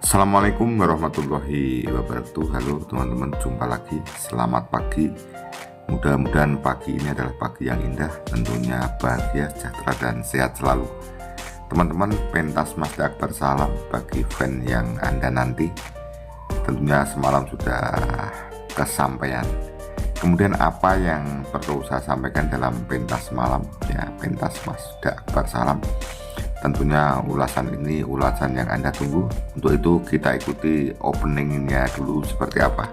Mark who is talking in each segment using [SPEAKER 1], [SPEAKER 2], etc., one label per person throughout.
[SPEAKER 1] Assalamualaikum warahmatullahi wabarakatuh. Halo teman-teman, jumpa lagi. Selamat pagi. Mudah-mudahan pagi ini adalah pagi yang indah, tentunya bahagia, sejahtera, dan sehat selalu. Teman-teman, pentas Mazda Akbar salam bagi fan yang Anda nanti. Tentunya semalam sudah kesampaian. Kemudian apa yang perlu saya sampaikan dalam pentas malam? Ya, pentas Mazda Akbar salam. Tentunya ulasan ini ulasan yang Anda tunggu. Untuk itu kita ikuti openingnya dulu seperti apa.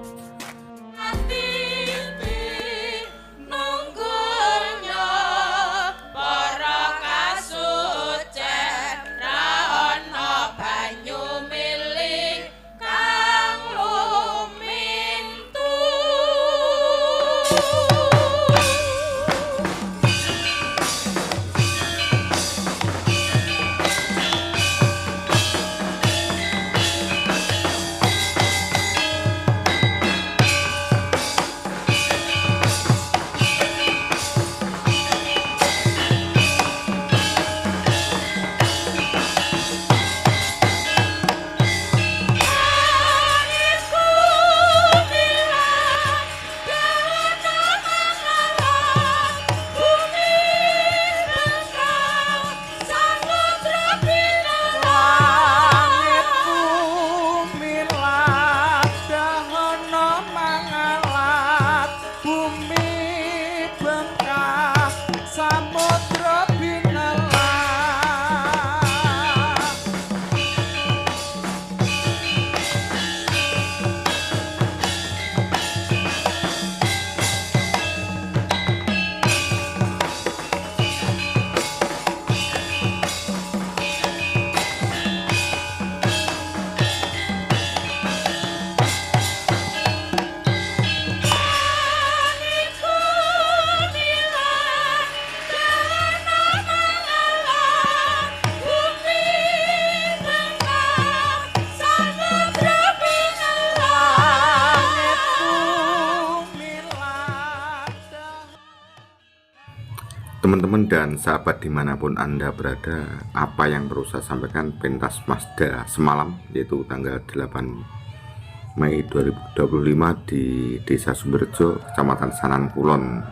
[SPEAKER 1] Teman-teman dan sahabat dimanapun Anda berada, apa yang perlu saya sampaikan pentas Mazda semalam, yaitu tanggal 8 Mei 2025 di Desa Sumberjo, Kecamatan Sanan Kulon,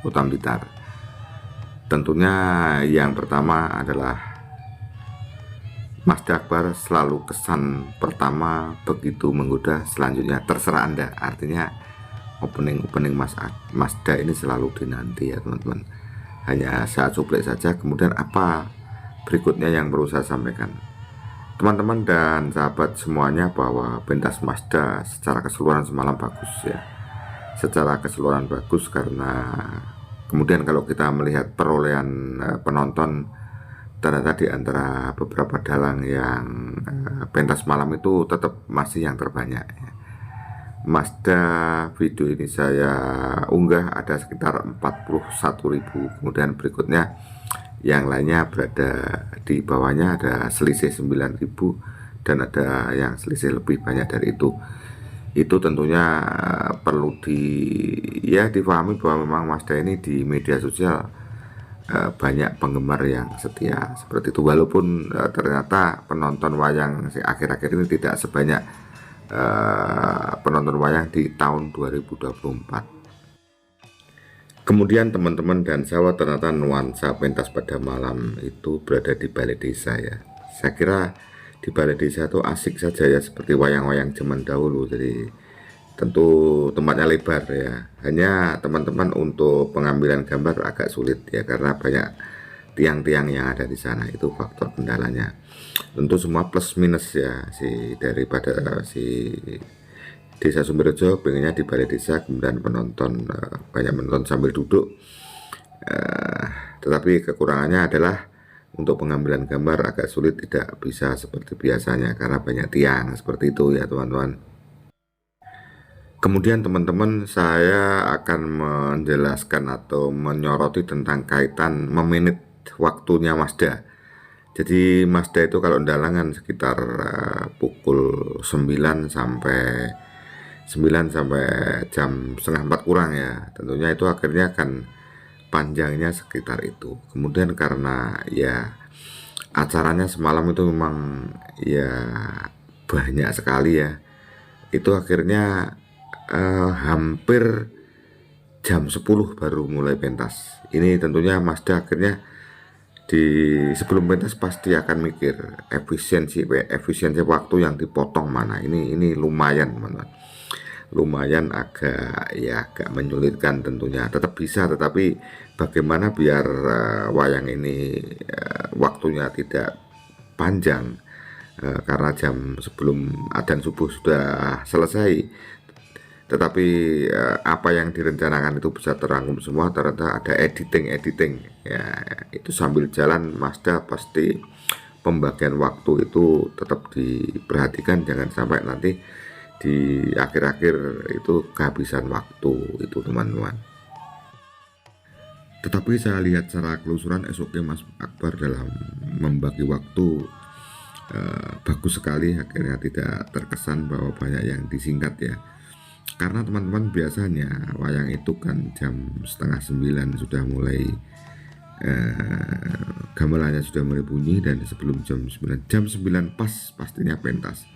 [SPEAKER 1] Kota Blitar. Tentunya yang pertama adalah Mazda Akbar selalu kesan pertama begitu menggoda, selanjutnya terserah Anda. Artinya opening Mazda ini selalu dinanti ya teman-teman. Hanya saya cuplek saja. Kemudian apa berikutnya yang perlu saya sampaikan, teman-teman dan sahabat semuanya, bahwa pentas Mazda secara keseluruhan semalam bagus ya, secara keseluruhan bagus. Karena kemudian kalau kita melihat perolehan penonton, ternyata di antara beberapa dalang yang pentas malam itu tetap masih yang terbanyak ya. Mazda video ini saya unggah ada sekitar 41.000. Kemudian berikutnya yang lainnya berada di bawahnya, ada selisih 9.000 dan ada yang selisih lebih banyak dari itu. Itu tentunya perlu difahami bahwa memang Mazda ini di media sosial banyak penggemar yang setia seperti itu, walaupun ternyata penonton wayang akhir-akhir ini tidak sebanyak penonton wayang di tahun 2024. Kemudian teman-teman dan sahabat, ternyata nuansa pentas pada malam itu berada di balai desa ya. Saya kira di balai desa itu asik saja ya, seperti wayang-wayang zaman dahulu. Jadi tentu tempatnya lebar ya. Hanya teman-teman untuk pengambilan gambar agak sulit ya, karena banyak tiang-tiang yang ada di sana, itu faktor kendalanya. Tentu semua plus minus ya, daripada Desa Sumberjo pengennya di balai desa, kemudian penonton banyak menonton sambil duduk, tetapi kekurangannya adalah untuk pengambilan gambar agak sulit, tidak bisa seperti biasanya karena banyak tiang seperti itu ya teman-teman. Kemudian teman-teman, saya akan menjelaskan atau menyoroti tentang kaitan memanage waktunya Mazda. Jadi Mazda itu kalau undalangan sekitar pukul 9 sampai jam setengah 4 kurang ya. Tentunya itu akhirnya akan panjangnya sekitar itu. Kemudian karena ya acaranya semalam itu memang ya banyak sekali ya. Itu akhirnya hampir jam 10 baru mulai pentas. Ini tentunya Mazda akhirnya di sebelum pentas pasti akan mikir efisiensi waktu yang dipotong mana. Ini lumayan teman-teman. Lumayan agak menyulitkan tentunya. Tetap bisa, tetapi bagaimana biar wayang ini waktunya tidak panjang, karena jam sebelum adzan subuh sudah selesai, tetapi apa yang direncanakan itu bisa terangkum semua. Ternyata ada editing ya, itu sambil jalan Mazda pasti pembagian waktu itu tetap diperhatikan, jangan sampai nanti di akhir-akhir itu kehabisan waktu itu teman-teman. Tetapi saya lihat secara kelusuran SOK Mas Akbar dalam membagi waktu bagus sekali, akhirnya tidak terkesan bahwa banyak yang disingkat ya. Karena teman-teman biasanya wayang itu kan jam 8:30 sudah mulai gamelannya sudah mulai bunyi, dan sebelum jam 9 pas pastinya pentas.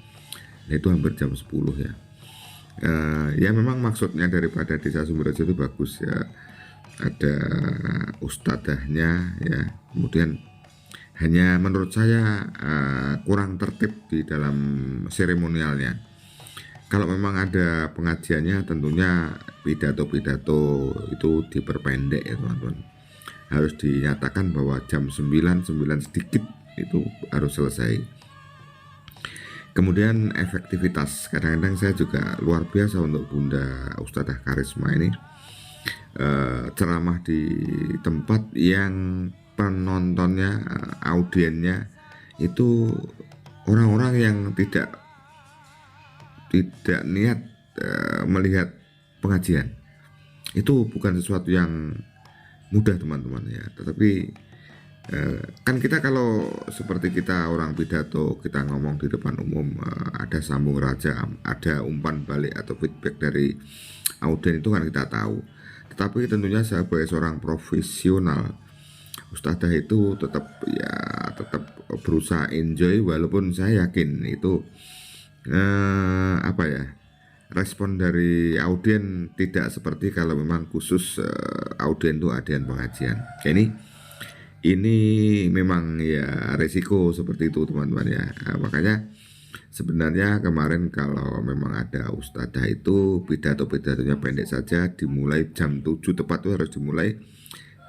[SPEAKER 1] Nah, itu hampir jam 10 ya. Ya memang maksudnya daripada Desa Sumberjo itu bagus ya, ada ustadzahnya ya, kemudian hanya menurut saya kurang tertib di dalam seremonialnya. Kalau memang ada pengajiannya tentunya pidato-pidato itu diperpendek ya teman-teman. Harus dinyatakan bahwa jam 9 sedikit itu harus selesai. Kemudian efektivitas, kadang-kadang saya juga luar biasa untuk Bunda Ustadzah Karisma ini ceramah di tempat yang penontonnya, audiennya itu orang-orang yang tidak niat melihat pengajian. Itu bukan sesuatu yang mudah teman-teman ya, tetapi kan kita kalau seperti kita orang pidato, kita ngomong di depan umum, ada sambung raja, ada umpan balik atau feedback dari audien itu kan kita tahu. Tetapi tentunya sebagai seorang profesional, ustadzah itu tetap berusaha enjoy, walaupun saya yakin itu respon dari audien tidak seperti kalau memang khusus audien itu audien pengajian. Ini memang ya resiko seperti itu teman-teman ya. Makanya sebenarnya kemarin kalau memang ada ustadzah itu pidatonya pendek saja, dimulai jam 7 tepat itu harus dimulai,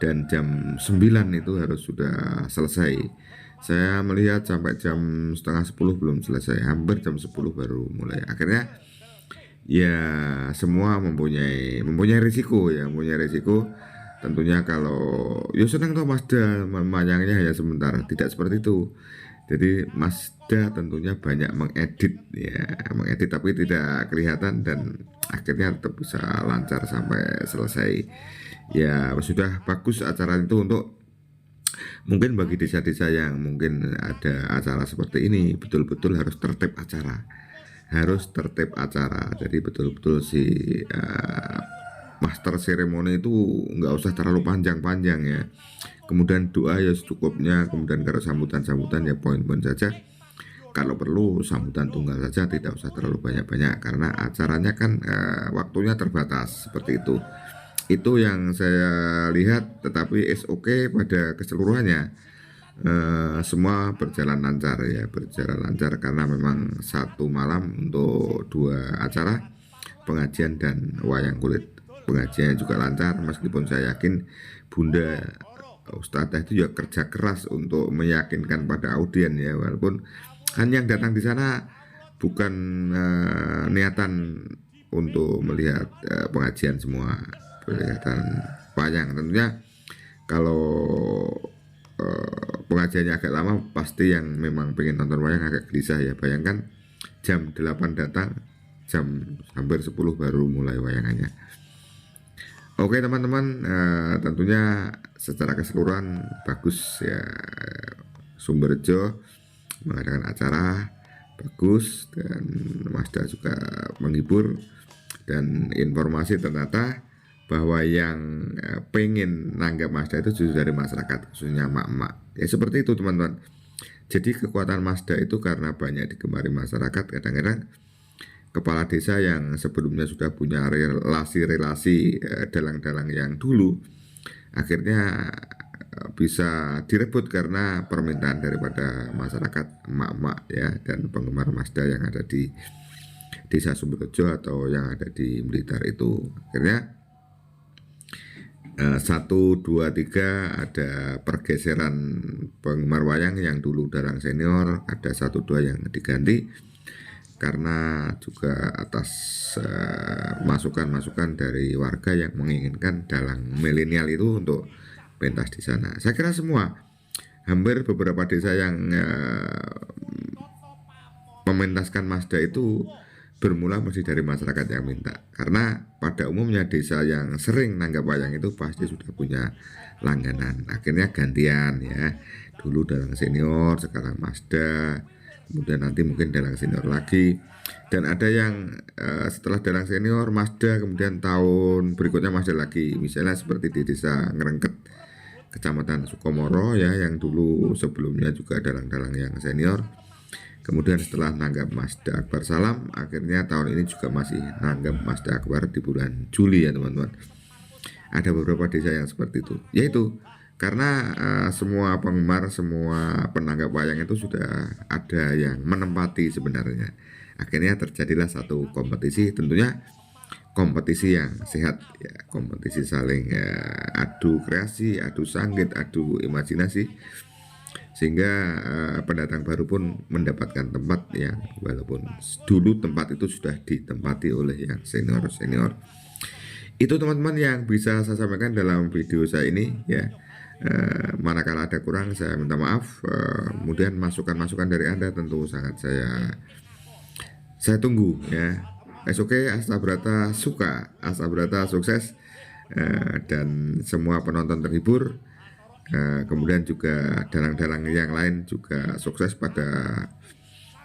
[SPEAKER 1] dan jam 9 itu harus sudah selesai. Saya melihat sampai jam 9:30 belum selesai, hampir jam 10 baru mulai. Akhirnya ya semua mempunyai risiko ya, tentunya. Kalau ya senang tuh Mazda mayangnya hanya sementara, tidak seperti itu. Jadi Mazda tentunya banyak mengedit tapi tidak kelihatan, dan akhirnya tetap bisa lancar sampai selesai. Ya sudah bagus acara itu. Untuk mungkin bagi desa-desa yang mungkin ada acara seperti ini, betul-betul harus tertib acara. Jadi betul-betul si master seremoni itu nggak usah terlalu panjang-panjang ya. Kemudian doa ya secukupnya. Kemudian kalau sambutan ya poin-poin saja. Kalau perlu sambutan tunggal saja, tidak usah terlalu banyak-banyak, karena acaranya kan waktunya terbatas seperti itu. Itu yang saya lihat. Tetapi SOK pada keseluruhannya semua berjalan lancar karena memang satu malam untuk 2 acara, pengajian dan wayang kulit. Pengajiannya juga lancar, meskipun saya yakin Bunda Ustadzah itu juga kerja keras untuk meyakinkan pada audien ya, walaupun kan yang datang di sana bukan niatan untuk melihat pengajian semua, kelihatan wayang. Tentunya kalau pengajiannya agak lama, pasti yang memang pengen nonton wayang agak gelisah ya. Bayangkan jam 8 datang, jam hampir 10 baru mulai wayangannya. Oke teman-teman, tentunya secara keseluruhan bagus ya. Sumberjo mengadakan acara bagus, dan Mazda juga menghibur, dan informasi ternyata bahwa yang pengen nanggap Mazda itu justru dari masyarakat, khususnya emak-emak ya. Seperti itu teman-teman. Jadi kekuatan Mazda itu karena banyak digemari masyarakat, kadang-kadang kepala desa yang sebelumnya sudah punya relasi-relasi dalang-dalang yang dulu, akhirnya bisa direbut karena permintaan daripada masyarakat emak-emak ya dan penggemar Mazda yang ada di desa Sumberjo atau yang ada di Blitar itu. Akhirnya 1, 2, 3 ada pergeseran penggemar wayang yang dulu dalang senior, ada 1, 2 yang diganti karena juga atas masukan-masukan dari warga yang menginginkan dalang milenial itu untuk pentas di sana. Saya kira hampir beberapa desa yang mementaskan Mazda itu bermula masih dari masyarakat yang minta, karena pada umumnya desa yang sering nanggap wayang itu pasti sudah punya langganan. Akhirnya gantian ya, dulu dalang senior, sekarang Mazda, kemudian nanti mungkin dalang senior lagi, dan ada yang setelah dalang senior Mazda, kemudian tahun berikutnya Mazda lagi, misalnya seperti di desa Ngerengket Kecamatan Sukomoro ya, yang dulu sebelumnya juga dalang-dalang yang senior. Kemudian setelah nanggap Mazda Akbar Salam, akhirnya tahun ini juga masih nanggap Mazda Akbar di bulan Juli ya teman-teman. Ada beberapa desa yang seperti itu, yaitu karena semua penggemar, semua penanggap wayang itu sudah ada yang menempati sebenarnya. Akhirnya terjadilah satu kompetisi, tentunya kompetisi yang sehat ya, kompetisi saling adu kreasi, adu sanggit, adu imajinasi, sehingga pendatang baru pun mendapatkan tempat yang walaupun dulu tempat itu sudah ditempati oleh yang senior-senior. Itu teman-teman yang bisa saya sampaikan dalam video saya ini ya. Manakala ada kurang saya minta maaf. Kemudian masukan-masukan dari Anda tentu sangat saya tunggu ya. Oke, Astabrata suka, Astabrata sukses, dan semua penonton terhibur. Kemudian juga dalang-dalang yang lain juga sukses pada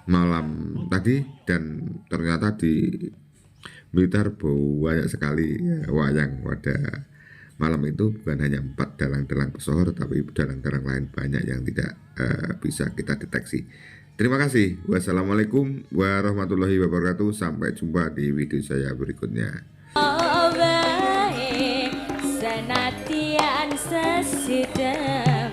[SPEAKER 1] malam tadi, dan ternyata di Blitar banyak sekali wayang pada malam itu, bukan hanya 4 dalang-dalang pesohor, tapi dalang-dalang lain banyak yang tidak bisa kita deteksi. Terima kasih. Wassalamualaikum warahmatullahi wabarakatuh. Sampai jumpa di video saya berikutnya.
[SPEAKER 2] Senatian sesidem